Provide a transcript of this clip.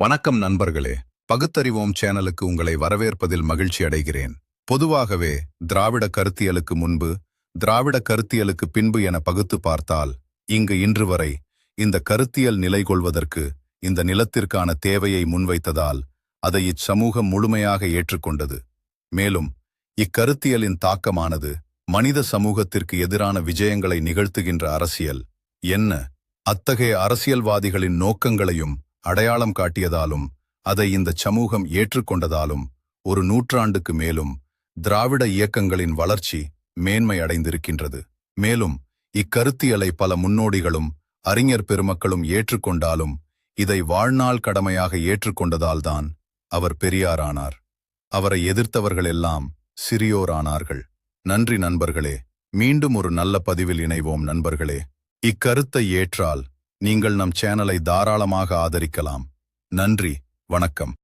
வணக்கம் நண்பர்களே. பகுத்தறிவோம் சேனலுக்கு உங்களை வரவேற்பதில் மகிழ்ச்சி அடைகிறேன். பொதுவாகவே திராவிட கருத்தியலுக்கு முன்பு, திராவிட கருத்தியலுக்கு பின்பு என பகுத்து பார்த்தால், இங்கு இன்று வரை இந்த கருத்தியல் நிலை கொள்வதற்கு இந்த நிலத்திற்கான தேவையை முன்வைத்ததால் அதை இச்சமூகம் முழுமையாக ஏற்றுக்கொண்டது. மேலும் இக்கருத்தியலின் தாக்கமானது மனித சமூகத்திற்கு எதிரான விஜயங்களை நிகழ்த்துகின்ற அரசியல் என்ன, அத்தகைய அரசியல்வாதிகளின் நோக்கங்களையும் அடையாளம் காட்டியதாலும் அதை இந்த சமூகம் ஏற்றுக்கொண்டதாலும் ஒரு நூற்றாண்டுக்கு மேலும் திராவிட இயக்கங்களின் வளர்ச்சி மேன்மை அடைந்திருக்கின்றது. மேலும் இக்கருத்தியலை பல முன்னோடிகளும் அறிஞர் பெருமக்களும் ஏற்றுக்கொண்டாலும் இதை வாழ்நாள் கடமையாக ஏற்றுக்கொண்டதால்தான் அவர் பெரியாரானார். அவரை எதிர்த்தவர்களெல்லாம் சிறியோரானார்கள். நன்றி நண்பர்களே. மீண்டும் ஒரு நல்ல பதிவில் இணைவோம் நண்பர்களே. இக்கருத்தை ஏற்றால் நீங்கள் நம் சேனலை தாராளமாக ஆதரிக்கலாம். நன்றி, வணக்கம்.